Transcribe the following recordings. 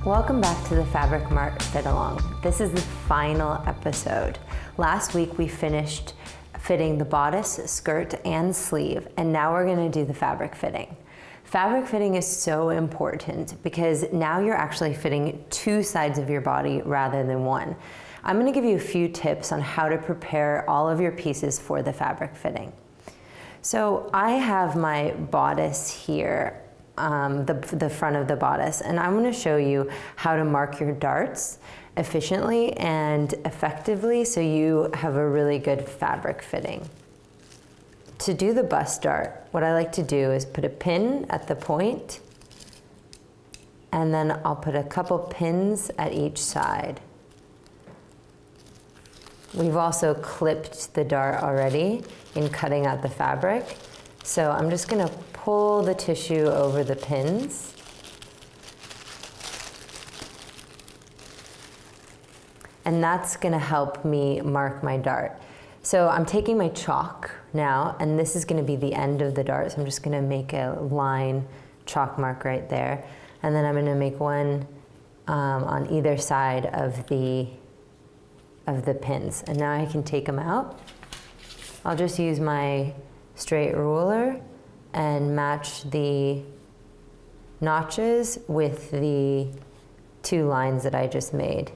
Welcome back to the Fabric Mart Fit Along. This is the final episode. Last week we finished fitting the bodice, skirt, and sleeve, and now we're gonna do the fabric fitting. Fabric fitting is so important because now you're actually fitting two sides of your body rather than one. I'm gonna give you a few tips on how to prepare all of your pieces for the fabric fitting. So I have my bodice here, the front of the bodice, and I'm going to show you how to mark your darts efficiently and effectively so you have a really good fabric fitting. To do the bust dart, what I like to do is put a pin at the point, and then I'll put a couple pins at each side. We've also clipped the dart already in cutting out the fabric, so I'm just going to pull the tissue over the pins. And that's gonna help me mark my dart. So I'm taking my chalk now, and this is gonna be the end of the dart. So I'm just gonna make a line chalk mark right there. And then I'm gonna make one on either side of the pins. And now I can take them out. I'll just use my straight ruler and match the notches with the two lines that I just made.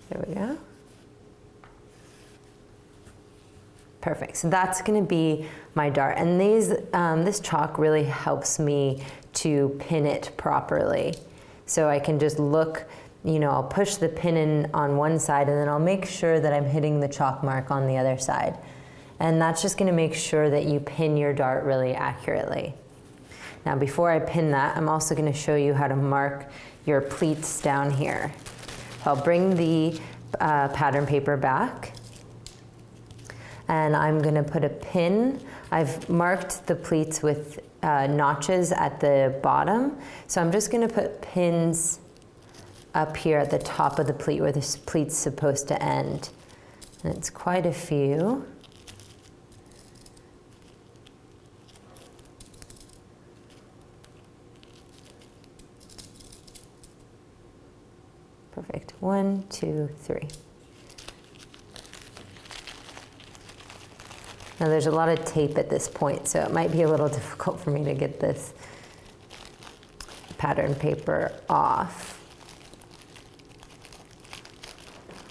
There we go. Perfect, so that's gonna be my dart. And this chalk really helps me to pin it properly. So I can just look, I'll push the pin in on one side and then I'll make sure that I'm hitting the chalk mark on the other side. And that's just gonna make sure that you pin your dart really accurately. Now before I pin that, I'm also gonna show you how to mark your pleats down here. So I'll bring the pattern paper back and I'm gonna put a pin. I've marked the pleats with notches at the bottom. So I'm just gonna put pins up here at the top of the pleat where this pleat's supposed to end. And it's quite a few. Perfect, 1, 2, 3. Now there's a lot of tape at this point, so it might be a little difficult for me to get this pattern paper off.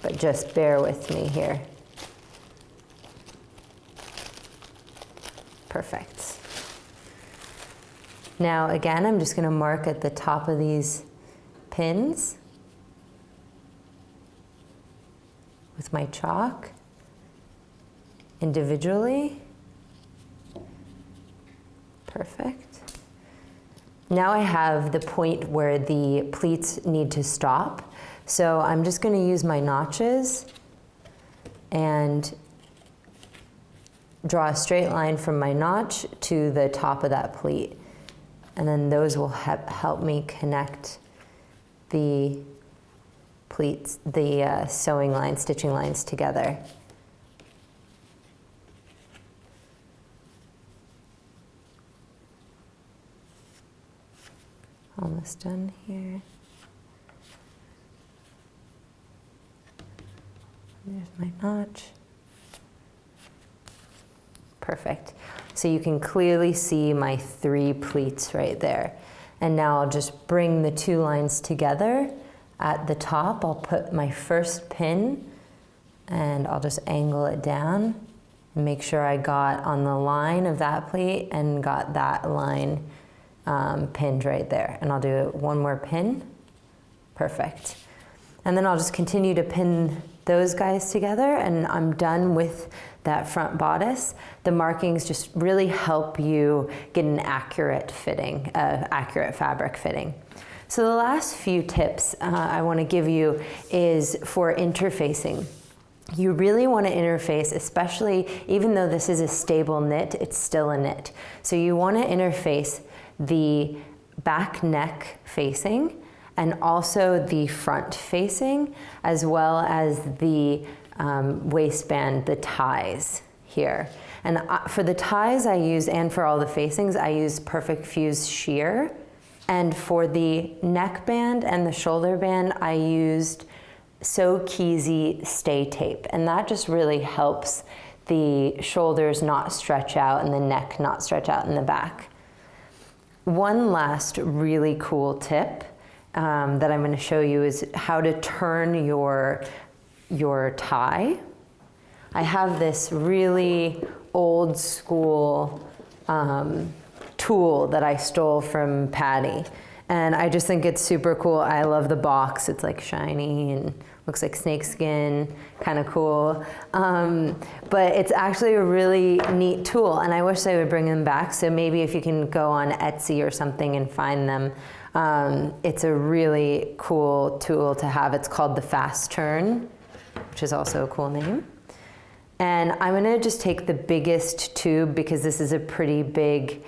But just bear with me here. Perfect. Now again, I'm just gonna mark at the top of these pins with my chalk individually. Perfect. Now I have the point where the pleats need to stop. So I'm just going to use my notches and draw a straight line from my notch to the top of that pleat. And then those will help me connect the pleats, the sewing lines, stitching lines together. Almost done here. There's my notch. Perfect. So you can clearly see my 3 pleats right there. And now I'll just bring the 2 lines together. At the top, I'll put my first pin and I'll just angle it down and make sure I got on the line of that pleat and got that line pinned right there. And I'll do 1 more pin. Perfect. And then I'll just continue to pin those guys together and I'm done with that front bodice. The markings just really help you get an accurate fitting, accurate fabric fitting. So the last few tips I want to give you is for interfacing. You really want to interface, especially even though this is a stable knit, it's still a knit. So you want to interface the back neck facing and also the front facing, as well as the waistband, the ties here. And for the ties I use, and for all the facings, I use Perfect Fuse sheer. And for the neckband and the shoulder band, I used So Keezy Stay Tape. And that just really helps the shoulders not stretch out and the neck not stretch out in the back. One last really cool tip that I'm going to show you is how to turn your tie. I have this really old school tool that I stole from Patty, and I just think it's super cool. I love the box. It's like shiny and looks like snakeskin, kind of cool. But it's actually a really neat tool, and I wish they would bring them back. So maybe if you can go on Etsy or something and find them, it's a really cool tool to have. It's called the Fast Turn, which is also a cool name. And I'm gonna just take the biggest tube because this is a pretty big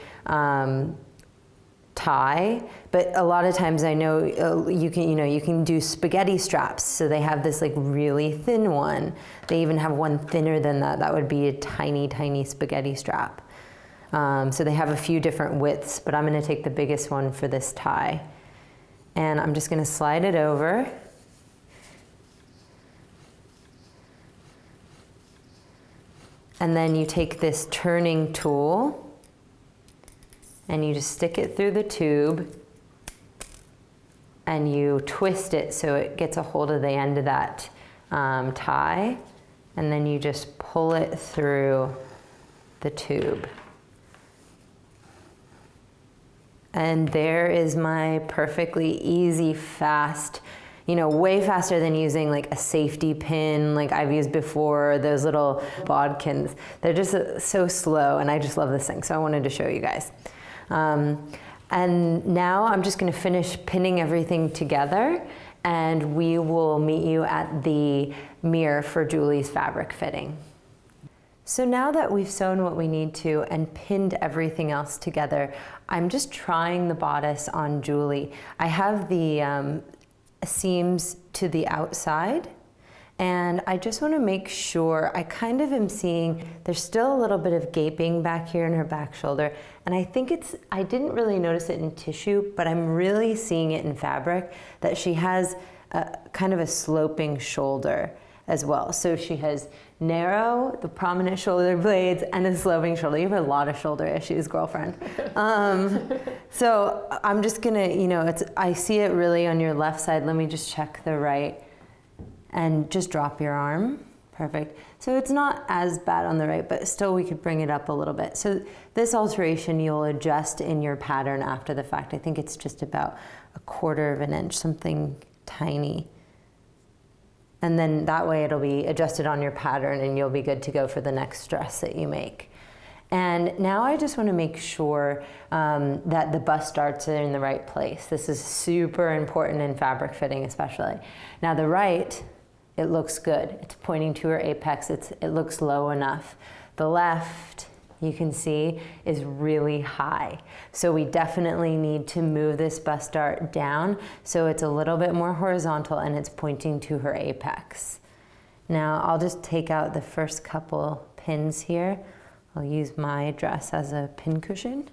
tie, but a lot of times I know you can do spaghetti straps. So they have this like really thin one. They even have one thinner than that. That would be a tiny, tiny spaghetti strap. So they have a few different widths, but I'm gonna take the biggest one for this tie. And I'm just gonna slide it over. And then you take this turning tool and you just stick it through the tube and you twist it so it gets a hold of the end of that tie, and then you just pull it through the tube. And there is my perfectly easy, fast, way faster than using like a safety pin like I've used before, those little bodkins. They're just so slow, and I just love this thing, so I wanted to show you guys. And now I'm just gonna finish pinning everything together, and we will meet you at the mirror for Julie's fabric fitting. So now that we've sewn what we need to and pinned everything else together, I'm just trying the bodice on Julie. I have the seams to the outside, and I just want to make sure. I kind of am seeing there's still a little bit of gaping back here in her back shoulder, and I think I didn't really notice it in tissue, but I'm really seeing it in fabric that she has kind of a sloping shoulder as well. So she has narrow, the prominent shoulder blades, and a sloping shoulder. You have a lot of shoulder issues, girlfriend. So I'm just gonna, I see it really on your left side. Let me just check the right, and just drop your arm. Perfect. So it's not as bad on the right, but still we could bring it up a little bit. So this alteration you'll adjust in your pattern after the fact. I think it's just about 1/4 of an inch, something tiny. And then that way it'll be adjusted on your pattern and you'll be good to go for the next dress that you make. And now I just want to make sure that the bust darts are in the right place. This is super important in fabric fitting especially. Now the right, it looks good. It's pointing to her apex. It looks low enough. The left, you can see, is really high. So we definitely need to move this bust dart down so it's a little bit more horizontal and it's pointing to her apex. Now I'll just take out the first couple pins here. I'll use my dress as a pin cushion.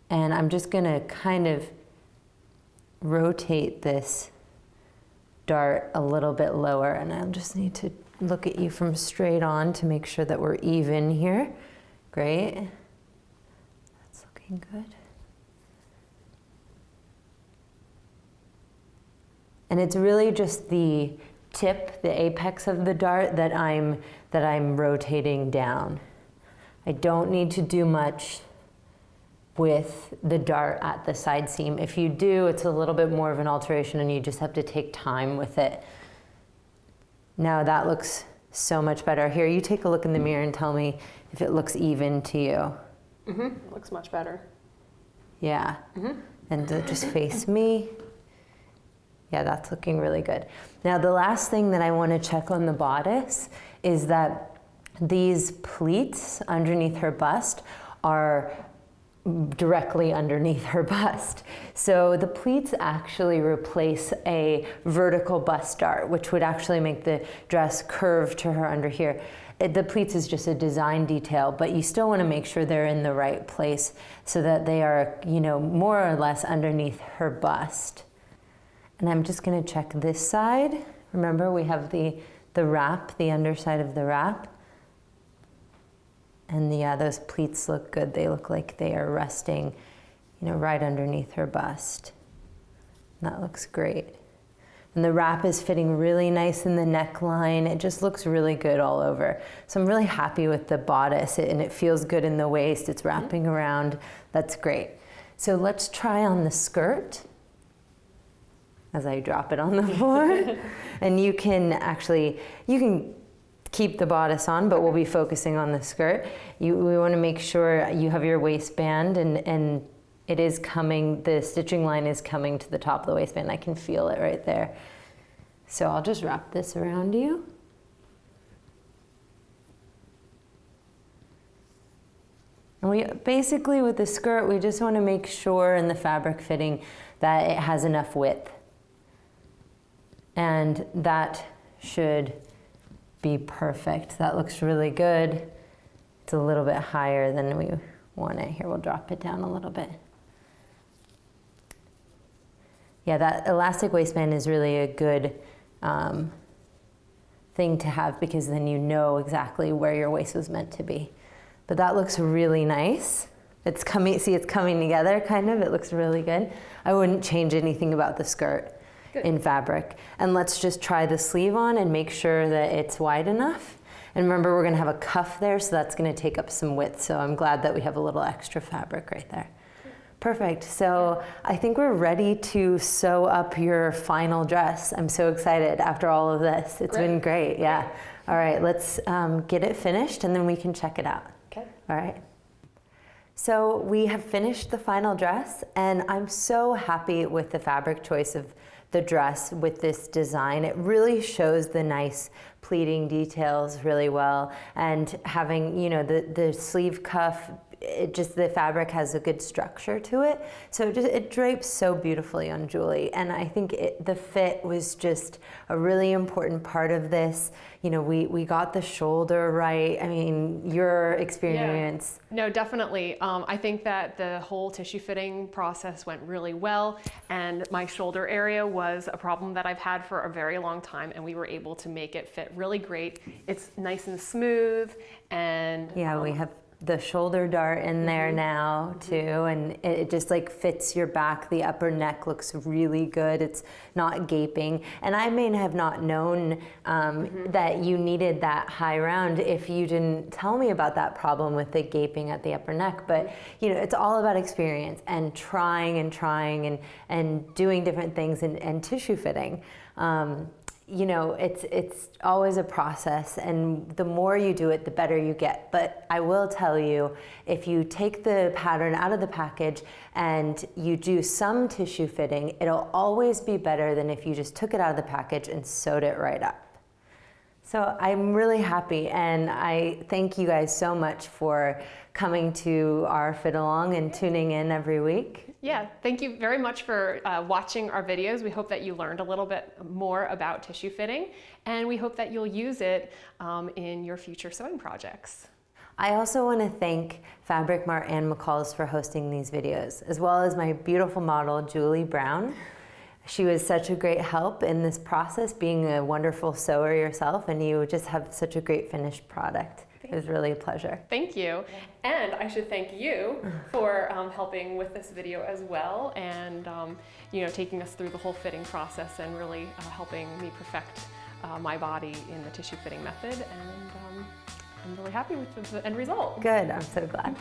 And I'm just gonna kind of rotate this dart a little bit lower, and I'll just need to look at you from straight on to make sure that we're even here. Great. That's looking good. And it's really just the tip, the apex of the dart that I'm rotating down. I don't need to do much with the dart at the side seam. If you do, it's a little bit more of an alteration and you just have to take time with it. Now that looks so much better. Here, you take a look in the mirror and tell me if it looks even to you. Mm-hmm. Looks much better. Yeah. Mm-hmm. And just face me. Yeah, that's looking really good. Now the last thing that I want to check on the bodice is that these pleats underneath her bust are directly underneath her bust. So the pleats actually replace a vertical bust dart, which would actually make the dress curve to her under here. The pleats is just a design detail, but you still want to make sure they're in the right place so that they are, more or less underneath her bust. And I'm just going to check this side. Remember, we have the wrap, the underside of the wrap. And yeah, those pleats look good. They look like they are resting, right underneath her bust. That looks great. And the wrap is fitting really nice in the neckline. It just looks really good all over. So I'm really happy with the bodice, and it feels good in the waist. It's wrapping around. That's great. So let's try on the skirt as I drop it on the floor. And you can keep the bodice on, but we'll be focusing on the skirt. We want to make sure you have your waistband and it is coming, the stitching line is coming to the top of the waistband. I can feel it right there. So I'll just wrap this around you. And we basically, with the skirt, we just want to make sure in the fabric fitting that it has enough width. And that should be perfect. That looks really good. It's a little bit higher than we want it. Here, we'll drop it down a little bit. Yeah, that elastic waistband is really a good thing to have, because then you know exactly where your waist was meant to be. But that looks really nice. It's coming together kind of. It looks really good. I wouldn't change anything about the skirt. Good. In fabric. And let's just try the sleeve on and make sure that it's wide enough. And remember, we're going to have a cuff there, so that's going to take up some width. So I'm glad that we have a little extra fabric right there. Perfect. So I think we're ready to sew up your final dress. I'm so excited after all of this. It's been great. Yeah. All right, let's get it finished and then we can check it out. Okay. All right. So we have finished the final dress, and I'm so happy with the fabric choice of the dress with this design. It really shows the nice pleating details really well, and having, the sleeve cuff, the fabric has a good structure to it. So it drapes so beautifully on Julie. And I think the fit was just a really important part of this. We got the shoulder right. I mean, your experience. Yeah. No, definitely. I think that the whole tissue fitting process went really well, and my shoulder area was a problem that I've had for a very long time, and we were able to make it fit really great. It's nice and smooth, and yeah, we have the shoulder dart in there now too, and it just fits your back. The upper neck looks really good. It's not gaping, and I may have not known that you needed that high round if you didn't tell me about that problem with the gaping at the upper neck. But it's all about experience and trying and doing different things and tissue fitting. It's always a process, and the more you do it, the better you get. But I will tell you, if you take the pattern out of the package and you do some tissue fitting, it'll always be better than if you just took it out of the package and sewed it right up. So I'm really happy, and I thank you guys so much for coming to our fit along and tuning in every week. Yeah, thank you very much for watching our videos. We hope that you learned a little bit more about tissue fitting, and we hope that you'll use it in your future sewing projects. I also want to thank Fabric Mart and McCall's for hosting these videos, as well as my beautiful model, Julie Brown. She was such a great help in this process, being a wonderful sewer yourself, and you just have such a great finished product. It was really a pleasure. Thank you. And I should thank you for helping with this video as well, and taking us through the whole fitting process and really helping me perfect my body in the tissue fitting method. And I'm really happy with the end result. Good, I'm so glad.